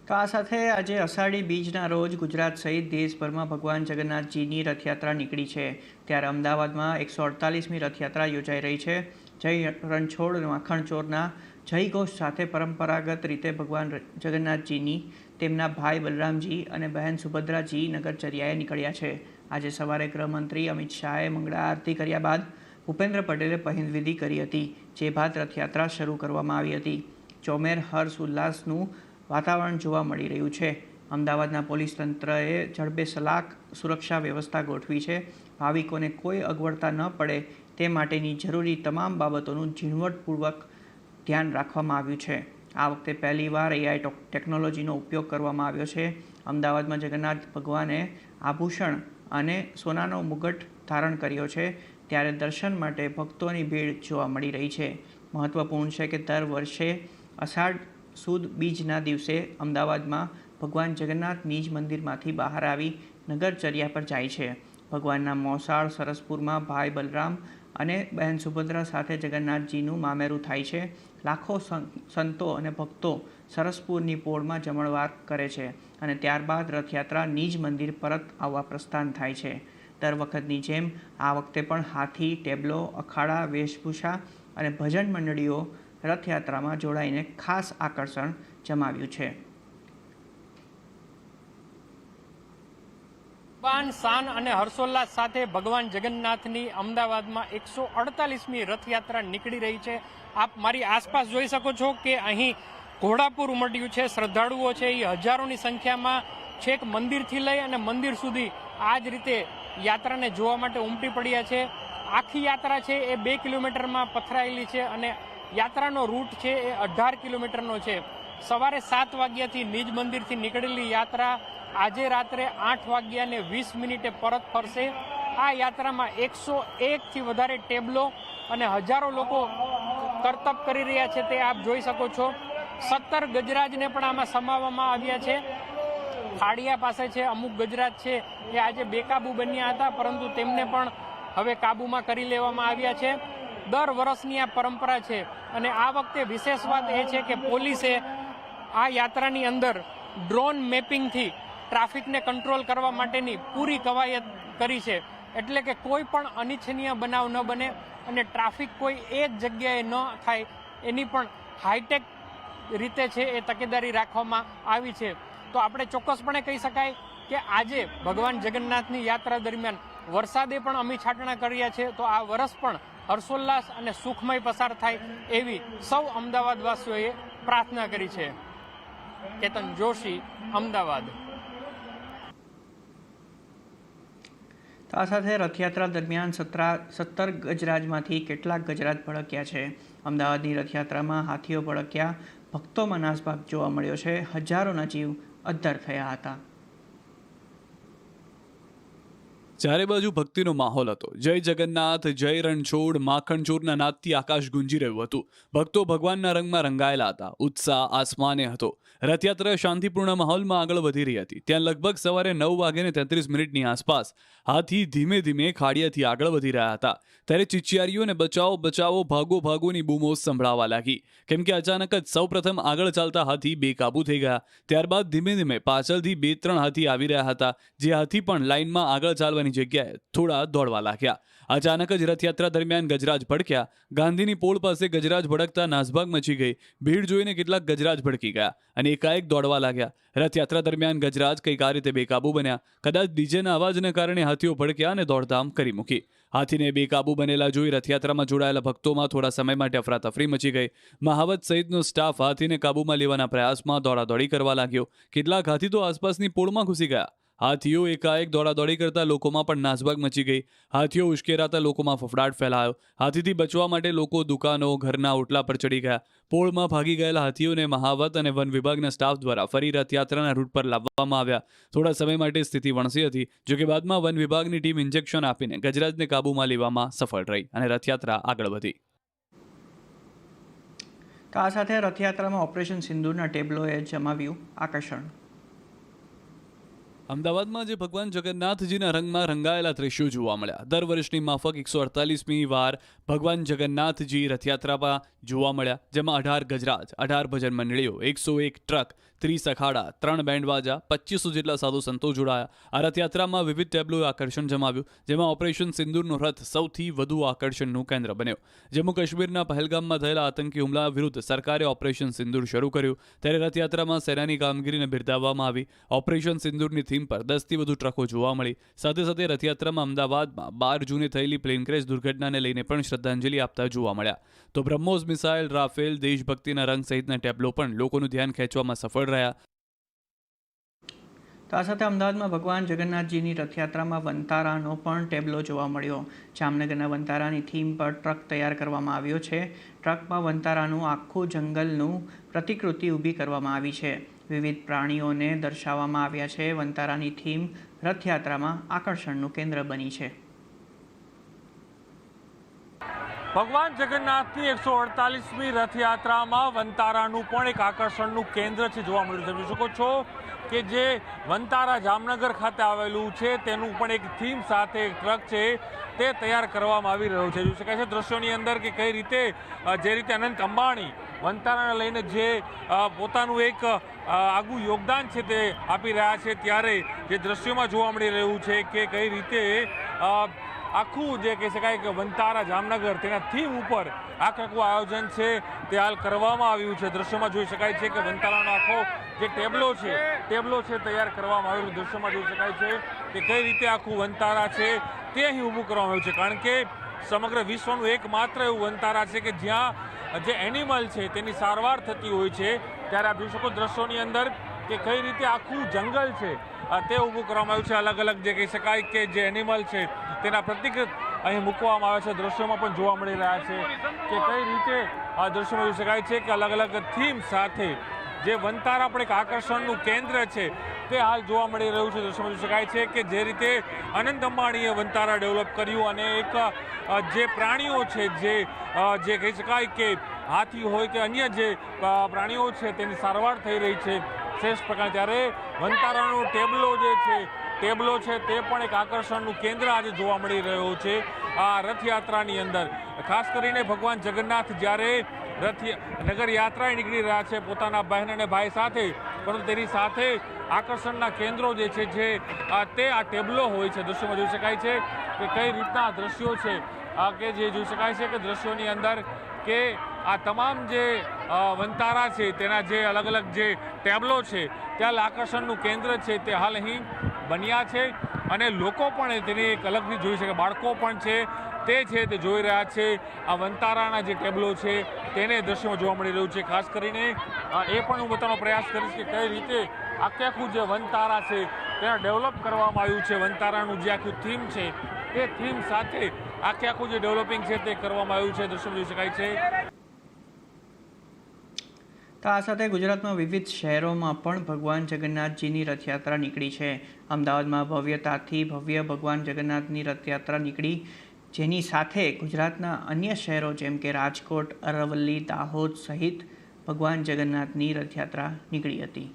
તો આ સાથે આજે અષાઢી બીજના રોજ ગુજરાત સહિત દેશભરમાં ભગવાન જગન્નાથજીની રથયાત્રા નીકળી છે। ત્યારે અમદાવાદમાં 148મી રથયાત્રા યોજાઈ રહી છે। જય રણછોડ માખણચોરના જયઘોષ સાથે પરંપરાગત રીતે ભગવાન જગન્નાથજીની તેમના ભાઈ બલરામજી અને બહેન સુભદ્રાજી નગરચર્યાએ નીકળ્યા છે। આજે સવારે ગૃહમંત્રી અમિત શાહે મંગળા આરતી કર્યા બાદ ભૂપેન્દ્ર પટેલે પહિંદવિધિ કરી હતી, જે બાદ રથયાત્રા શરૂ કરવામાં આવી હતી। ચોમેર હર્ષ ઉલ્લાસનું વાતાવરણ જોવા મળી રહ્યું છે। અમદાવાદના પોલીસ તંત્રએ જડબેસલાક સુરક્ષા વ્યવસ્થા ગોઠવી છે। ભાવિકોને કોઈ અગવડતા ન પડે તે માટેની જરૂરી તમામ બાબતોનું ઝીણવટપૂર્વક ધ્યાન રાખવામાં આવ્યું છે। આ વખતે પહેલીવાર AI ટેકનોલોજીનો ઉપયોગ કરવામાં આવ્યો છે। અમદાવાદમાં જગન્નાથ ભગવાને આભૂષણ અને સોનાનો મુગટ ધારણ કર્યો છે, ત્યારે દર્શન માટે ભક્તોની ભીડ જોવા મળી રહી છે। મહત્વપૂર્ણ છે કે દર વર્ષે અષાઢ સુદ બીજના દિવસે અમદાવાદમાં ભગવાન જગન્નાથ નિજ મંદિરમાંથી બહાર આવી નગરચર્યા પર જાય છે। ભગવાનના મોસાળ સરસપુરમાં ભાઈ બલરામ અને બહેન સુભદ્રા સાથે જગન્નાથજીનું મામેરું થાય છે। લાખો સંતો અને ભક્તો સરસપુરની પોળમાં જમણવાર કરે છે અને ત્યારબાદ રથયાત્રા નિજ મંદિર પરત આવવા પ્રસ્થાન થાય છે। દર વખતની જેમ આ વખતે પણ હાથી, ટેબ્લો, અખાડા, વેશભૂષા અને ભજન મંડળીઓ રથયાત્રામાં જોડાઈને ખાસ આકર્ષણ જમાવ્યું છે। શાન અને હર્ષોલ્લાસ સાથે ભગવાન જગન્નાથની અમદાવાદમાં 148મી રથયાત્રા નીકળી રહી છે। આપ મારી આસપાસ જોઈ શકો છો કે અહીં ઘોડાપુર ઉમટ્યું છે। શ્રદ્ધાળુઓ છે એ હજારોની સંખ્યામાં છેક મંદિરથી લઈ અને મંદિર સુધી આ જ રીતે યાત્રાને જોવા માટે ઉમટી પડ્યા છે। આખી યાત્રા છે એ 2 કિલોમીટરમાં પથરાયેલી છે અને યાત્રાનો રૂટ છે એ 18 કિલોમીટરનો છે। સવારે 7 વાગ્યાથી નિજ મંદિરથી નીકળેલી યાત્રા આજે રાત્રે 8 વાગ્યાને 20 મિનિટે પરત ફરશે। આ યાત્રામાં 101થી વધારે ટેબ્લો અને હજારો લોકો કરતબ કરી રહ્યા છે, તે આપ જોઈ શકો છો। 17 ગજરાજને પણ આમાં સમાવવામાં આવ્યા છે। ખાડિયા પાસે છે અમુક ગજરાજ છે એ આજે બેકાબુ બન્યા હતા, પરંતુ તેમને પણ હવે કાબૂમાં કરી લેવામાં આવ્યા છે। દર વર્ષની આ પરંપરા છે અને આ વખતે વિશેષ વાત એ છે કે પોલીસે આ યાત્રાની અંદર ડ્રોન મેપિંગથી ટ્રાફિકને કંટ્રોલ કરવા માટેની પૂરી કવાયત કરી છે, એટલે કે કોઈ પણ અનિચ્છનીય બનાવ ન બને અને ટ્રાફિક કોઈ એક જગ્યાએ ન થાય એની પણ હાઈટેક રીતે છે એ તકેદારી રાખવામાં આવી છે। તો આપણે ચોક્કસપણે કહી શકાય કે આજે ભગવાન જગન્નાથની યાત્રા દરમિયાન વરસાદે પણ અમી છાંટણા કર્યા છે, તો આ વર્ષ પણ હર્ષોલ્લાસ અને સુખમય પસાર થાય એવી સૌ અમદાવાદવાસીઓએ પ્રાર્થના કરી છે। કેતન જોશી, અમદાવાદ। આ સાથે રથયાત્રા દરમિયાન 17 ગજરાજમાંથી કેટલાક ગજરાજ ભડક્યા છે। અમદાવાદની રથયાત્રામાં હાથીઓ ભડક્યા, ભક્તોમાં નાસભાગ જોવા મળ્યો છે। હજારોના જીવ અદ્ધર થયા હતા। ચારે બાજુ ભક્તિનો માહોલ હતો। જય જગન્નાથ, જય રણછોડ માખણચોરના નાદથી આકાશ ગુંજી રહ્યું હતું। ભક્તો ભગવાનના રંગમાં રંગાયેલા હતા। ઉત્સાહ આસમાને હતો। રથયાત્રા શાંતિપૂર્ણ માહોલમાં આગળ વધી રહી હતી। ત્યાં લગભગ સવારે 9:33 આસપાસ હાથી ધીમે ધીમે ખાડિયાથી આગળ વધી રહ્યા હતા। ત્યારે ચિચિયારીઓને બચાવો બચાવો, ભાગો ભાગોની બૂમો સંભળાવા લાગી, કેમ કે અચાનક જ સૌપ્રથમ આગળ ચાલતા હાથી બેકાબુ થઈ ગયા। ત્યારબાદ ધીમે ધીમે પાછળથી 2-3 હાથી આવી રહ્યા હતા, જે હાથી પણ લાઇનમાં આગળ ચાલવાની જગ્યાએ થોડા દોડવા લાગ્યા। અચાનક જ રથયાત્રા દરમિયાન ગજરાજ ભડક્યા। ગાંધીની પોળ પાસે ગજરાજ ભડકતા નાસભાગ મચી ગઈ। ભીડ જોઈને કેટલાક ગજરાજ ભડકી ગયા અને એકાએક દોડવા લાગ્યા। રથયાત્રા દરમિયાન ગજરાજ કંઈક આ રીતે બેકાબુ બન્યા। કદાચ ડીજેના અવાજને કારણે હાથીઓ ભડક્યા અને દોડધામ કરી મૂકી। હાથીને બેકાબુ બનેલા જોઈ રથયાત્રામાં જોડાયેલા ભક્તોમાં થોડા સમય માટે અફરાતફરી મચી ગઈ। મહાવત સહિતનો સ્ટાફ હાથીને કાબૂમાં લેવાના પ્રયાસમાં દોડાદોડી કરવા લાગ્યો। કેટલાક હાથી તો આસપાસની પોળમાં ઘૂસી ગયા। હાથીઓ એકાએક દોડાદોડી કરતા લોકોમાં પણ નાસભાગ મચી ગઈ। હાથીઓ ઉશ્કેરાતા લોકોમાં ફફડાટ ફેલાયો। હાથીથી બચવા માટે લોકો દુકાનો, ઘરના ઓટલા પર ચડી ગયા। પોળમાં ભાગી ગયેલા હાથીઓને મહાવત અને વન વિભાગના સ્ટાફ દ્વારા ફરી રથયાત્રાના રૂટ પર લાવવામાં આવ્યા। થોડા સમય માટે સ્થિતિ વણસી હતી, જોકે બાદમાં વન વિભાગની ટીમ ઇન્જેક્શન આપીને ગજરાજને કાબૂમાં લેવામાં સફળ રહી અને રથયાત્રા આગળ વધી। તો આ સાથે રથયાત્રામાં ઓપરેશન સિંદૂરના ટેબ્લોએ જમાવ્યું આકર્ષણ। અમદાવાદમાં જે ભગવાન જગન્નાથજીના રંગમાં રંગાયેલા દ્રશ્યો જોવા મળ્યા। દર વર્ષની માફક 148મી વાર ભગવાન જગન્નાથજી રથયાત્રામાં જોવા મળ્યા, જેમાં 18 ગજરાજ, 18 ભજન મંડળીઓ, 101 ટ્રક 30 અખાડા, 3 બેન્ડવાજા, 2500 જેટલા સાધુ સંતો જોડાયા. આ રથયાત્રામાં વિવિધ ટેબ્લોએ આકર્ષણ જમાવ્યું, જેમાં ઓપરેશન સિંદૂરનો રથ સૌથી વધુ આકર્ષણનું કેન્દ્ર બન્યો. જમ્મુ કાશ્મીરના પહેલગામમાં થયેલા આતંકી હુમલા વિરુદ્ધ સરકારે ઓપરેશન સિંદૂર શરૂ કર્યું, ત્યારે રથયાત્રામાં સેનાની કામગીરીને બિરદાવવામાં આવી. ઓપરેશન સિંદૂરની થીમ પર 10થી વધુ ટ્રકો જોવા મળી. સાથે સાથે રથયાત્રામાં અમદાવાદમાં 12 જૂને થયેલી પ્લેન ક્રેશ દુર્ઘટનાને લઈને પણ શ્રદ્ધાંજલિ આપતા જોવા મળ્યા. તો બ્રહ્મોસ મિસાઇલ, રાફેલ, દેશભક્તિના રંગ સહિતના ટેબ્લો પણ લોકોનું ધ્યાન ખેંચવામાં સફળ રહ્યા. તો આ સાથે અમદાવાદમાં ભગવાન જગન્નાથજીની રથયાત્રામાં વંતારાનો પણ ટેબ્લો જોવા મળ્યો. જામનગરના વંતારાની થીમ પર ટ્રક તૈયાર કરવામાં આવ્યો છે. ટ્રકમાં વંતારાનું આખું જંગલનું પ્રતિકૃતિ ઊભી કરવામાં આવી છે. વિવિધ પ્રાણીઓને દર્શાવવામાં આવ્યા છે. વંતારાની થીમ રથયાત્રામાં આકર્ષણનું કેન્દ્ર બની છે. ભગવાન જગન્નાથની 148મી રથયાત્રામાં વંતારાનું પણ એક આકર્ષણનું કેન્દ્ર છે જોવા મળ્યું છે. જોઈ શકો છો કે જે વંતારા જામનગર ખાતે આવેલું છે તેનું પણ એક થીમ સાથે એક ટ્રક છે તે તૈયાર કરવામાં આવી રહ્યો છે. જોઈ શકાય છે દ્રશ્યોની અંદર કે કઈ રીતે જે રીતે અનંત અંબાણી વંતારાને લઈને જે પોતાનું એક આગવું યોગદાન છે તે આપી રહ્યા છે, ત્યારે જે દ્રશ્યોમાં જોવા મળી રહ્યું છે કે કઈ રીતે આખું જે કહી શકાય કે વંતારા જામનગર તેના થીમ ઉપર આખું આયોજન છે તે હાલ કરવામાં આવ્યું છે. દ્રશ્યોમાં જોઈ શકાય છે કે વંતારાનો આખો જે ટેબ્લો છે તૈયાર કરવામાં આવેલું. દ્રશ્યોમાં જોઈ શકાય છે કે કઈ રીતે આખું વંતારા છે તે અહીં ઊભું કરવામાં આવ્યું છે, કારણ કે સમગ્ર વિશ્વનું એકમાત્ર એવું વંતારા છે કે જ્યાં જે એનિમલ છે તેની સારવાર થતી હોય છે. ત્યારે આપ જોઈ શકો દ્રશ્યોની અંદર કે કઈ રીતે આખું જંગલ છે તે ઊભું કરવામાં આવ્યું છે. અલગ અલગ જે કહી શકાય કે જે એનિમલ છે તેના પ્રતિક અહીં મૂકવામાં આવે છે. દ્રશ્યોમાં પણ જોવા મળી રહ્યા છે કે કઈ રીતે આ દ્રશ્યોમાં જોઈ શકાય છે કે અલગ અલગ થીમ સાથે જે વંતારા પણ એક આકર્ષણનું કેન્દ્ર છે તે હાલ જોવા મળી રહ્યું છે. દ્રશ્યોમાં જોઈ શકાય છે કે જે રીતે અનંત અંબાણીએ વંતારા ડેવલપ કર્યું અને એક જે પ્રાણીઓ છે જે કહી શકાય કે હાથી હોય કે અન્ય જે પ્રાણીઓ છે તેની સારવાર થઈ રહી છે શ્રેષ્ઠ પ્રકાર. ત્યારે વંતારાનો ટેબ્લો છે તે પણ એક આકર્ષણનું કેન્દ્ર આજે જોવા મળી રહ્યો છે આ રથયાત્રાની અંદર. ખાસ કરીને ભગવાન જગન્નાથ જ્યારે નગર યાત્રાએ નીકળી રહ્યા છે પોતાના બહેન અને ભાઈ સાથે, પરંતુ તેની સાથે આકર્ષણના કેન્દ્રો જે છે તે આ ટેબ્લો હોય છે. દ્રશ્યોમાં જોઈ શકાય છે કે કઈ રીતના દ્રશ્યો છે કે જે જોઈ શકાય છે કે દ્રશ્યોની અંદર કે આ તમામ જે વંતારા છે તેના જે અલગ અલગ જે ટેબ્લો છે ત્યાં આકર્ષણનું કેન્દ્ર છે તે હાલ અહીં બન્યા છે અને લોકો પણ તેની એક અલગથી જોઈ શકે. બાળકો પણ છે તે જોઈ રહ્યા છે આ વંતારાના જે ટેબ્લો છે તેને દ્રશ્યોમાં જોવા મળી રહ્યું છે. ખાસ કરીને એ પણ હું બતાવવાનો પ્રયાસ કરીશ કે કઈ રીતે આખું જે વંતારા છે તેને ડેવલપ કરવામાં આવ્યું છે. વંતારાનું જે આખું થીમ છે તે થીમ સાથે આખું જે ડેવલપિંગ છે તે કરવામાં આવ્યું છે. દ્રશ્યો જોઈ શકાય છે. તો આ સાથે ગુજરાતમાં વિવિધ શહેરોમાં પણ ભગવાન જગન્નાથજીની રથયાત્રા નીકળી છે. અમદાવાદમાં ભવ્યતાથી ભવ્ય ભગવાન જગન્નાથની રથયાત્રા નીકળી, જેની સાથે ગુજરાતના અન્ય શહેરો જેમ કે રાજકોટ, અરવલ્લી, દાહોદ સહિત ભગવાન જગન્નાથની રથયાત્રા નીકળી હતી.